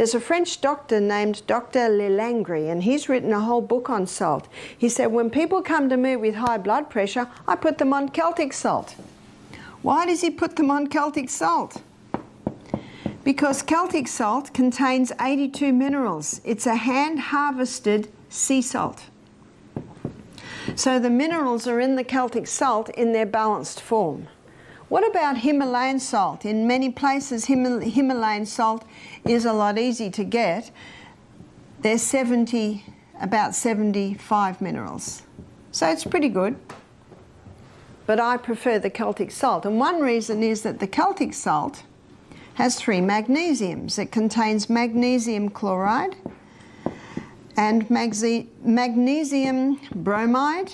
There's a French doctor named Dr. Lelangre, and he's written a whole book on salt. He said, when people come to me with high blood pressure, I put them on Celtic salt. Why does he put them on Celtic salt? Because Celtic salt contains 82 minerals. It's a hand-harvested sea salt. So the minerals are in the Celtic salt in their balanced form. What about Himalayan salt? In many places, Himalayan salt is a lot easy to get. There's about 75 minerals. So it's pretty good. But I prefer the Celtic salt. And one reason is that the Celtic salt has 3 magnesiums. It contains magnesium chloride and magnesium bromide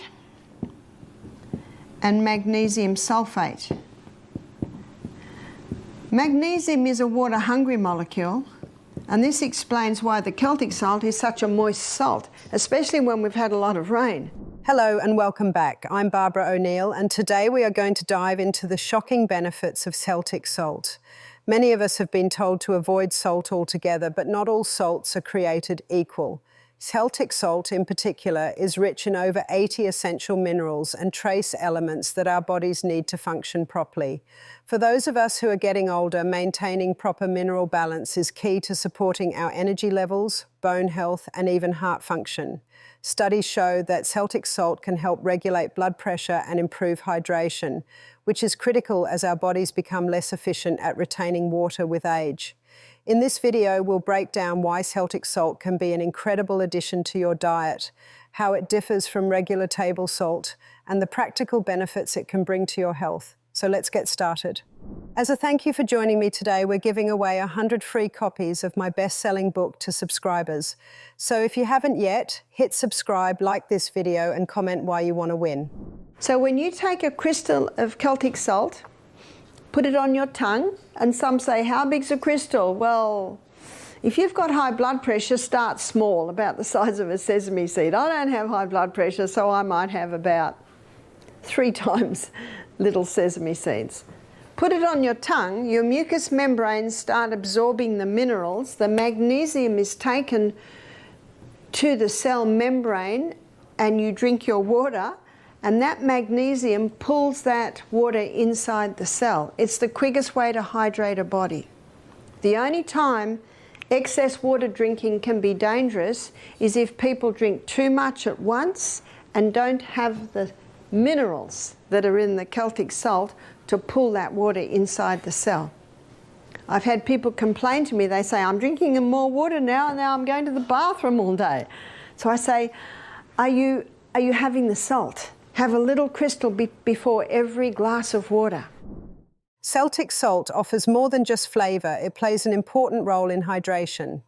and magnesium sulfate. Magnesium is a water-hungry molecule, and this explains why the Celtic salt is such a moist salt, especially when we've had a lot of rain. Hello and welcome back. I'm Barbara O'Neill, and today we are going to dive into the shocking benefits of Celtic salt. Many of us have been told to avoid salt altogether, but not all salts are created equal. Celtic salt in particular is rich in over 80 essential minerals and trace elements that our bodies need to function properly. For those of us who are getting older, maintaining proper mineral balance is key to supporting our energy levels, bone health, and even heart function. Studies show that Celtic salt can help regulate blood pressure and improve hydration, which is critical as our bodies become less efficient at retaining water with age. In this video, we'll break down why Celtic salt can be an incredible addition to your diet, how it differs from regular table salt, and the practical benefits it can bring to your health. So let's get started. As a thank you for joining me today, we're giving away 100 free copies of my best-selling book to subscribers. So if you haven't yet, hit subscribe, like this video, and comment why you want to win. So when you take a crystal of Celtic salt, put it on your tongue, and some say, how big's a crystal? Well, if you've got high blood pressure, start small, about the size of a sesame seed. I don't have high blood pressure, so I might have about 3 times little sesame seeds. Put it on your tongue, your mucous membranes start absorbing the minerals, the magnesium is taken to the cell membrane, and you drink your water, and that magnesium pulls that water inside the cell. It's the quickest way to hydrate a body. The only time excess water drinking can be dangerous is if people drink too much at once and don't have the minerals that are in the Celtic salt to pull that water inside the cell. I've had people complain to me, they say, I'm drinking more water now I'm going to the bathroom all day. So I say, are you having the salt? Have a little crystal before every glass of water. Celtic salt offers more than just flavour, it plays an important role in hydration.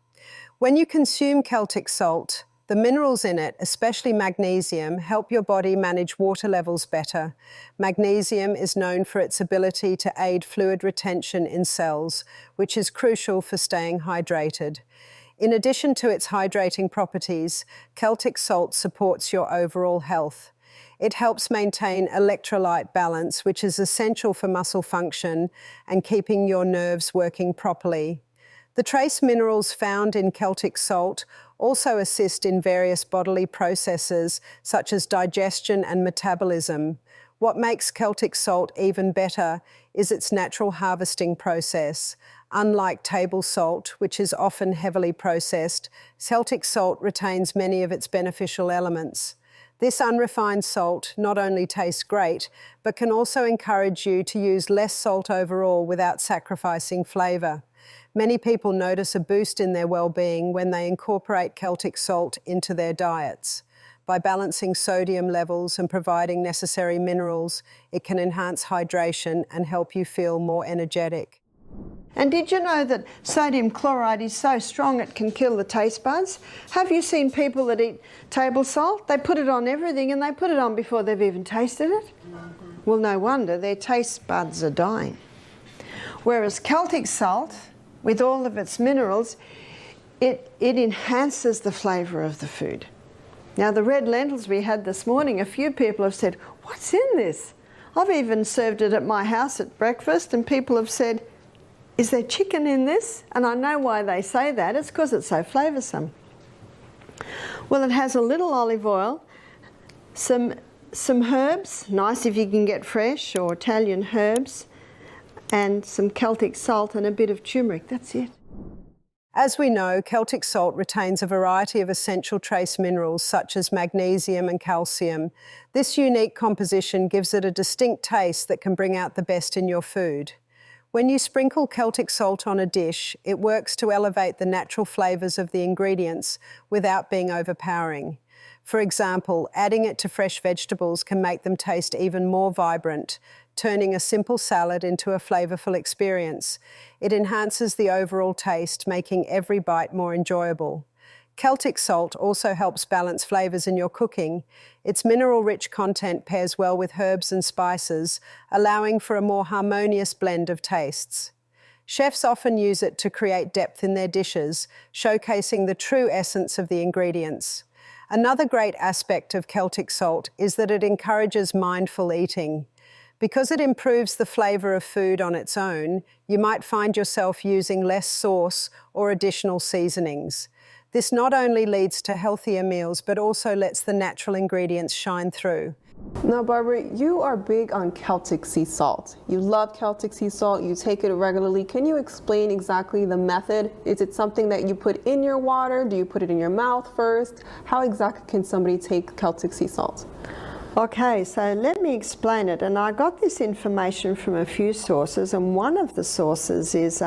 When you consume Celtic salt, the minerals in it, especially magnesium, help your body manage water levels better. Magnesium is known for its ability to aid fluid retention in cells, which is crucial for staying hydrated. In addition to its hydrating properties, Celtic salt supports your overall health. It helps maintain electrolyte balance, which is essential for muscle function and keeping your nerves working properly. The trace minerals found in Celtic salt also assist in various bodily processes such as digestion and metabolism. What makes Celtic salt even better is its natural harvesting process. Unlike table salt, which is often heavily processed, Celtic salt retains many of its beneficial elements. This unrefined salt not only tastes great, but can also encourage you to use less salt overall without sacrificing flavour. Many people notice a boost in their well-being when they incorporate Celtic salt into their diets. By balancing sodium levels and providing necessary minerals, it can enhance hydration and help you feel more energetic. And did you know that sodium chloride is so strong it can kill the taste buds? Have you seen people that eat table salt? They put it on everything and they put it on before they've even tasted it. Well, no wonder, their taste buds are dying. Whereas Celtic salt, with all of its minerals, it enhances the flavour of the food. Now, the red lentils we had this morning, a few people have said, what's in this? I've even served it at my house at breakfast and people have said, is there chicken in this? And I know why they say that. It's because it's so flavoursome. Well, it has a little olive oil, some herbs, nice if you can get fresh or Italian herbs, and some Celtic salt and a bit of turmeric. That's it. As we know, Celtic salt retains a variety of essential trace minerals such as magnesium and calcium. This unique composition gives it a distinct taste that can bring out the best in your food. When you sprinkle Celtic salt on a dish, it works to elevate the natural flavours of the ingredients without being overpowering. For example, adding it to fresh vegetables can make them taste even more vibrant, turning a simple salad into a flavourful experience. It enhances the overall taste, making every bite more enjoyable. Celtic salt also helps balance flavours in your cooking. Its mineral-rich content pairs well with herbs and spices, allowing for a more harmonious blend of tastes. Chefs often use it to create depth in their dishes, showcasing the true essence of the ingredients. Another great aspect of Celtic salt is that it encourages mindful eating. Because it improves the flavour of food on its own, you might find yourself using less sauce or additional seasonings. This not only leads to healthier meals, but also lets the natural ingredients shine through. Now, Barbara, you are big on Celtic sea salt. You love Celtic sea salt, you take it regularly. Can you explain exactly the method? Is it something that you put in your water? Do you put it in your mouth first? How exactly can somebody take Celtic sea salt? Okay, so let me explain it. And I got this information from a few sources, and one of the sources is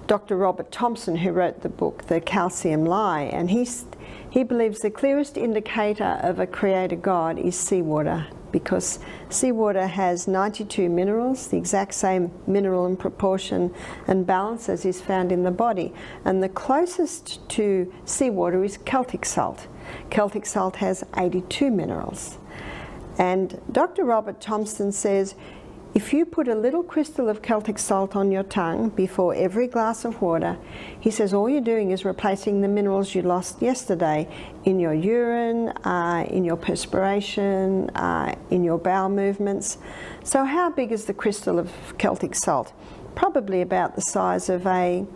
Dr. Robert Thompson, who wrote the book, The Calcium Lie, and he believes the clearest indicator of a creator God is seawater, because seawater has 92 minerals, the exact same mineral and proportion and balance as is found in the body. And the closest to seawater is Celtic salt. Celtic salt has 82 minerals. And Dr. Robert Thompson says, if you put a little crystal of Celtic salt on your tongue before every glass of water, he says all you're doing is replacing the minerals you lost yesterday in your urine, in your perspiration, in your bowel movements. So how big is the crystal of Celtic salt? Probably about the size of a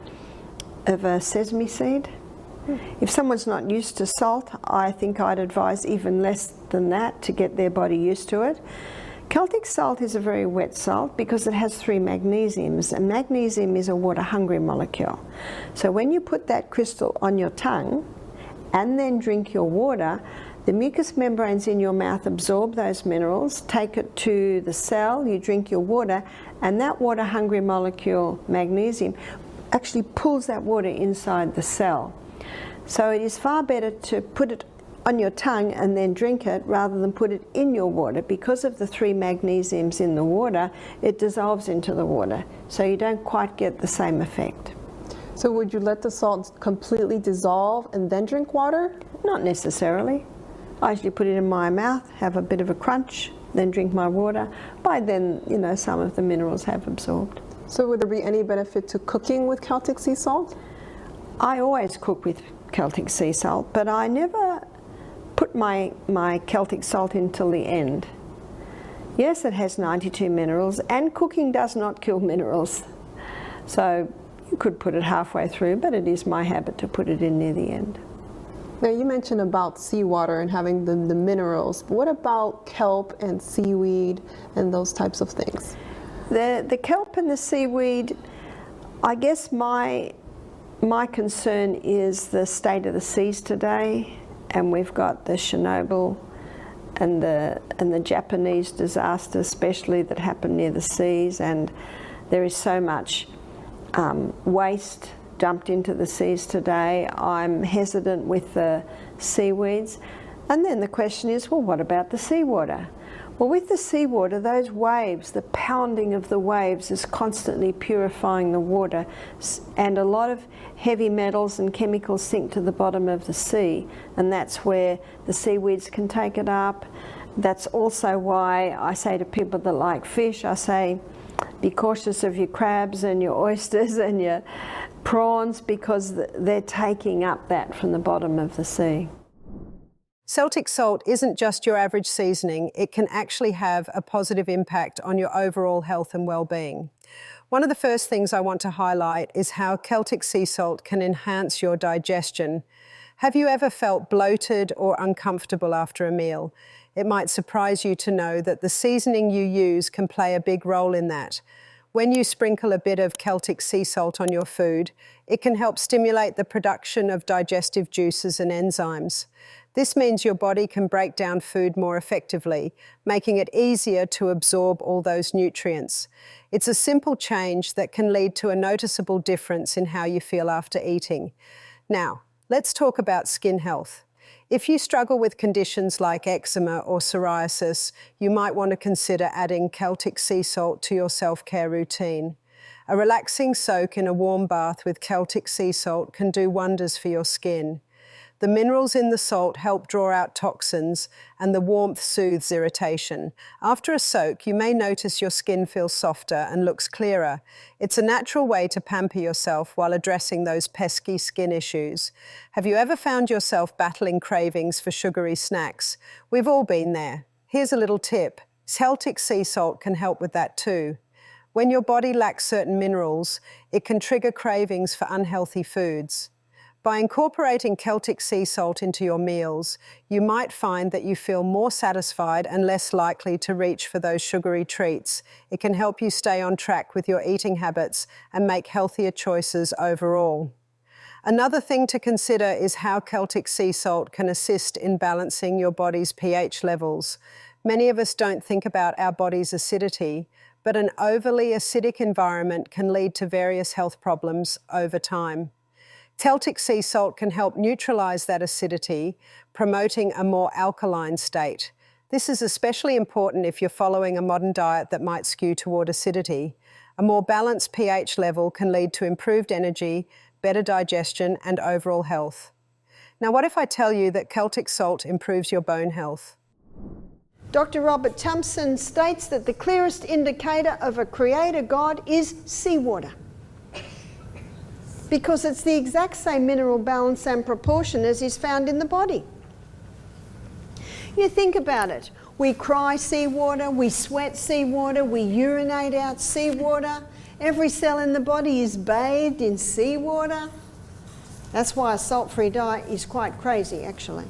sesame seed. If someone's not used to salt, I think I'd advise even less than that to get their body used to it. Celtic salt is a very wet salt because it has 3 magnesiums, and magnesium is a water-hungry molecule. So when you put that crystal on your tongue and then drink your water, the mucous membranes in your mouth absorb those minerals, take it to the cell, you drink your water, and that water-hungry molecule, magnesium, actually pulls that water inside the cell. So it is far better to put it on your tongue and then drink it rather than put it in your water. Because of the 3 magnesiums in the water, it dissolves into the water, so you don't quite get the same effect. So would you let the salt completely dissolve and then drink water? Not necessarily. I usually put it in my mouth, have a bit of a crunch, then drink my water. By then, you know, some of the minerals have absorbed. So would there be any benefit to cooking with Celtic sea salt? I always cook with Celtic sea salt, but I never put my Celtic salt in till the end. Yes, it has 92 minerals, and cooking does not kill minerals. So you could put it halfway through, but it is my habit to put it in near the end. Now you mentioned about seawater and having the minerals. What about kelp and seaweed and those types of things? The kelp and the seaweed, I guess my concern is the state of the seas today, and we've got the Chernobyl and the Japanese disaster especially that happened near the seas, and there is so much waste dumped into the seas today. I'm hesitant with the seaweeds. And then the question is, well, what about the seawater? Well, with the seawater, those waves, the pounding of the waves is constantly purifying the water, and a lot of heavy metals and chemicals sink to the bottom of the sea, and that's where the seaweeds can take it up. That's also why I say to people that like fish, I say, be cautious of your crabs and your oysters and your prawns, because they're taking up that from the bottom of the sea. Celtic salt isn't just your average seasoning, it can actually have a positive impact on your overall health and well-being. One of the first things I want to highlight is how Celtic sea salt can enhance your digestion. Have you ever felt bloated or uncomfortable after a meal? It might surprise you to know that the seasoning you use can play a big role in that. When you sprinkle a bit of Celtic sea salt on your food, it can help stimulate the production of digestive juices and enzymes. This means your body can break down food more effectively, making it easier to absorb all those nutrients. It's a simple change that can lead to a noticeable difference in how you feel after eating. Now, let's talk about skin health. If you struggle with conditions like eczema or psoriasis, you might want to consider adding Celtic sea salt to your self-care routine. A relaxing soak in a warm bath with Celtic sea salt can do wonders for your skin. The minerals in the salt help draw out toxins, and the warmth soothes irritation. After a soak, you may notice your skin feels softer and looks clearer. It's a natural way to pamper yourself while addressing those pesky skin issues. Have you ever found yourself battling cravings for sugary snacks? We've all been there. Here's a little tip. Celtic sea salt can help with that too. When your body lacks certain minerals, it can trigger cravings for unhealthy foods. By incorporating Celtic sea salt into your meals, you might find that you feel more satisfied and less likely to reach for those sugary treats. It can help you stay on track with your eating habits and make healthier choices overall. Another thing to consider is how Celtic sea salt can assist in balancing your body's pH levels. Many of us don't think about our body's acidity, but an overly acidic environment can lead to various health problems over time. Celtic sea salt can help neutralize that acidity, promoting a more alkaline state. This is especially important if you're following a modern diet that might skew toward acidity. A more balanced pH level can lead to improved energy, better digestion, and overall health. Now, what if I tell you that Celtic salt improves your bone health? Dr. Robert Thompson states that the clearest indicator of a creator God is seawater, because it's the exact same mineral balance and proportion as is found in the body. You think about it. We cry seawater, we sweat seawater, we urinate out seawater. Every cell in the body is bathed in seawater. That's why a salt-free diet is quite crazy, actually.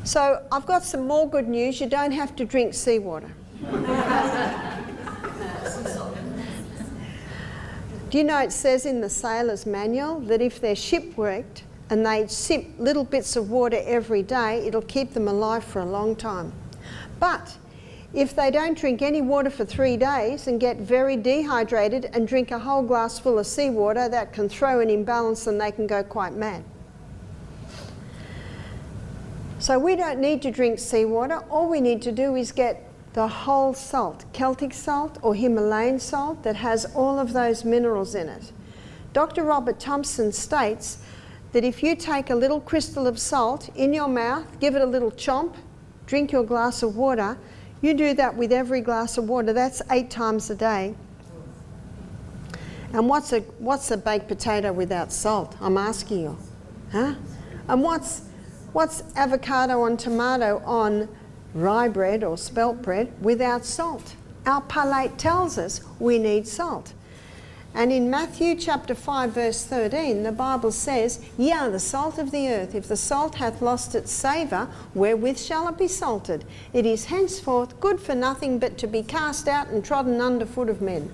So I've got some more good news. You don't have to drink seawater. Do you know it says in the sailor's manual that if they're shipwrecked and they sip little bits of water every day, it'll keep them alive for a long time. But if they don't drink any water for 3 days and get very dehydrated and drink a whole glass full of seawater, that can throw an imbalance and they can go quite mad. So we don't need to drink seawater. All we need to do is get the whole salt, Celtic salt or Himalayan salt that has all of those minerals in it. Dr. Robert Thompson states that if you take a little crystal of salt in your mouth, give it a little chomp, drink your glass of water, you do that with every glass of water, that's 8 times a day. And what's a baked potato without salt? I'm asking you. Huh? And what's avocado and tomato on rye bread or spelt bread without salt? Our palate tells us we need salt. And in Matthew chapter 5 verse 13, the Bible says, "Ye are the salt of the earth. If the salt hath lost its savour, wherewith shall it be salted? It is henceforth good for nothing but to be cast out and trodden under foot of men."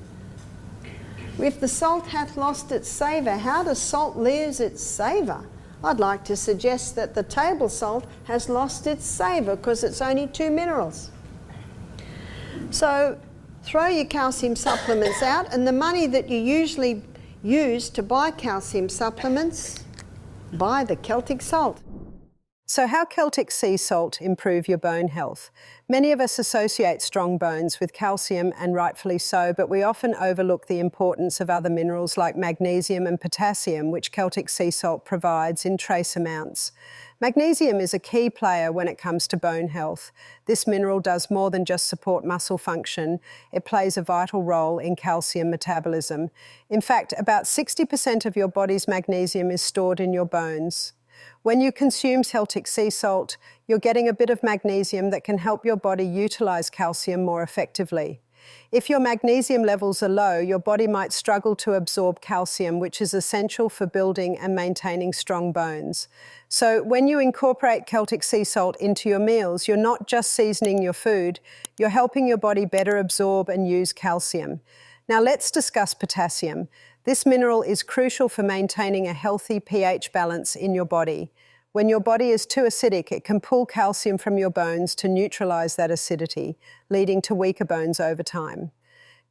If the salt hath lost its savour, how does salt lose its savour? I'd like to suggest that the table salt has lost its savour because it's only 2 minerals. So throw your calcium supplements out, and the money that you usually use to buy calcium supplements, buy the Celtic salt. So how Celtic sea salt improve your bone health? Many of us associate strong bones with calcium, and rightfully so, but we often overlook the importance of other minerals like magnesium and potassium, which Celtic sea salt provides in trace amounts. Magnesium is a key player when it comes to bone health. This mineral does more than just support muscle function. It plays a vital role in calcium metabolism. In fact, about 60% of your body's magnesium is stored in your bones. When you consume Celtic sea salt, you're getting a bit of magnesium that can help your body utilise calcium more effectively. If your magnesium levels are low, your body might struggle to absorb calcium, which is essential for building and maintaining strong bones. So when you incorporate Celtic sea salt into your meals, you're not just seasoning your food, you're helping your body better absorb and use calcium. Now let's discuss potassium. This mineral is crucial for maintaining a healthy pH balance in your body. When your body is too acidic, it can pull calcium from your bones to neutralize that acidity, leading to weaker bones over time.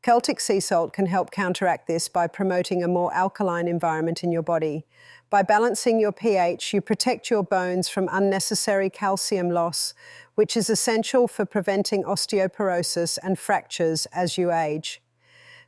Celtic sea salt can help counteract this by promoting a more alkaline environment in your body. By balancing your pH, you protect your bones from unnecessary calcium loss, which is essential for preventing osteoporosis and fractures as you age.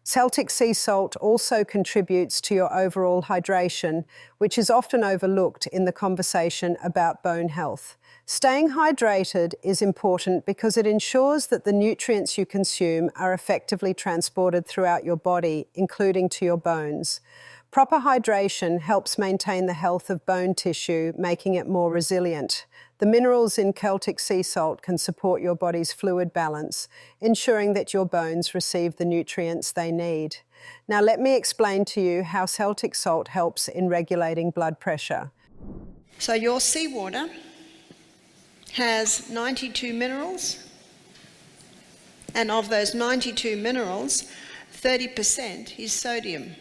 Celtic sea salt also contributes to your overall hydration, which is often overlooked in the conversation about bone health. Staying hydrated is important because it ensures that the nutrients you consume are effectively transported throughout your body, including to your bones. Proper hydration helps maintain the health of bone tissue, making it more resilient. The minerals in Celtic sea salt can support your body's fluid balance, ensuring that your bones receive the nutrients they need. Now let me explain to you how Celtic salt helps in regulating blood pressure. So your seawater has 92 minerals, and of those 92 minerals, 30% is sodium.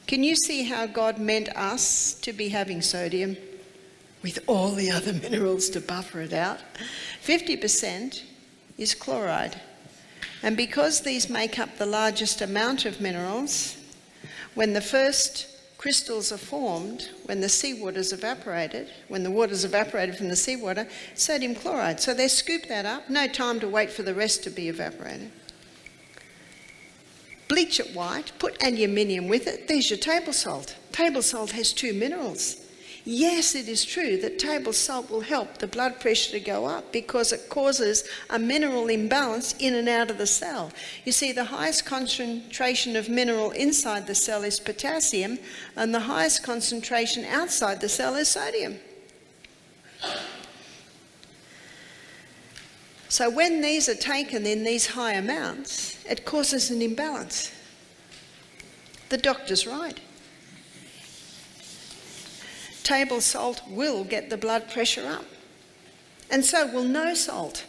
Can you see how God meant us to be having sodium with all the other minerals to buffer it out? 50% is chloride. And because these make up the largest amount of minerals, when the first crystals are formed, when the seawater's evaporated, when the water's evaporated from the seawater, sodium chloride. So they scoop that up, no time to wait for the rest to be evaporated. Bleach it white, put aluminium with it, there's your table salt. Table salt has 2 minerals. Yes, it is true that table salt will help the blood pressure to go up because it causes a mineral imbalance in and out of the cell. You see, the highest concentration of mineral inside the cell is potassium, and the highest concentration outside the cell is sodium. So when these are taken in these high amounts, it causes an imbalance. The doctor's right. Table salt will get the blood pressure up. And so will no salt,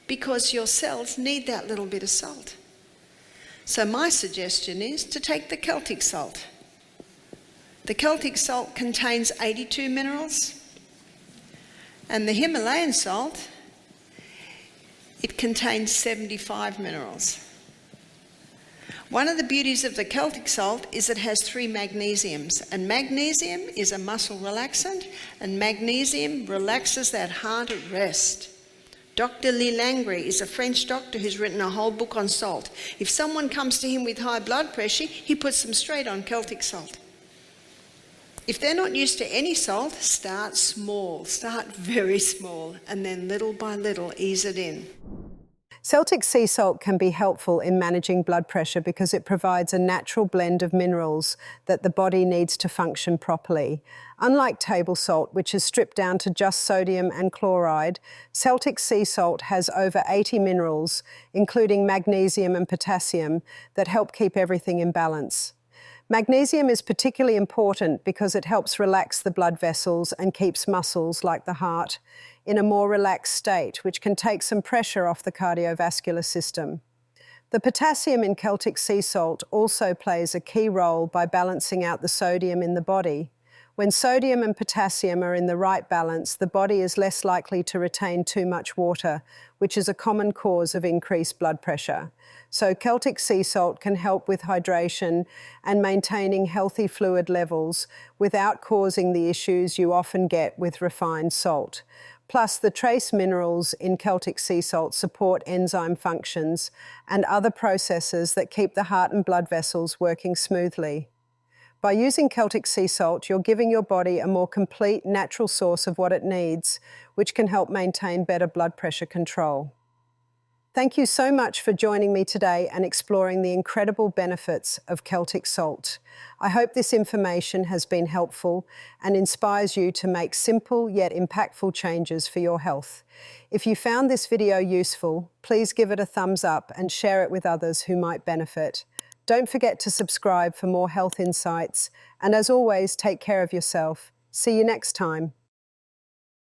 because your cells need that little bit of salt. So my suggestion is to take the Celtic salt. The Celtic salt contains 82 minerals, and the Himalayan salt, it contains 75 minerals. One of the beauties of the Celtic salt is it has 3 magnesiums, and magnesium is a muscle relaxant, and magnesium relaxes that heart at rest. Dr. Lee Langry is a French doctor who's written a whole book on salt. If someone comes to him with high blood pressure, he puts them straight on Celtic salt. If they're not used to any salt, start small, start very small, and then little by little ease it in. Celtic sea salt can be helpful in managing blood pressure because it provides a natural blend of minerals that the body needs to function properly. Unlike table salt, which is stripped down to just sodium and chloride, Celtic sea salt has over 80 minerals, including magnesium and potassium, that help keep everything in balance. Magnesium is particularly important because it helps relax the blood vessels and keeps muscles, like the heart, in a more relaxed state, which can take some pressure off the cardiovascular system. The potassium in Celtic sea salt also plays a key role by balancing out the sodium in the body. When sodium and potassium are in the right balance, the body is less likely to retain too much water, which is a common cause of increased blood pressure. So Celtic sea salt can help with hydration and maintaining healthy fluid levels without causing the issues you often get with refined salt. Plus, the trace minerals in Celtic sea salt support enzyme functions and other processes that keep the heart and blood vessels working smoothly. By using Celtic sea salt, you're giving your body a more complete natural source of what it needs, which can help maintain better blood pressure control. Thank you so much for joining me today and exploring the incredible benefits of Celtic salt. I hope this information has been helpful and inspires you to make simple yet impactful changes for your health. If you found this video useful, please give it a thumbs up and share it with others who might benefit. Don't forget to subscribe for more health insights, and as always, take care of yourself. See you next time.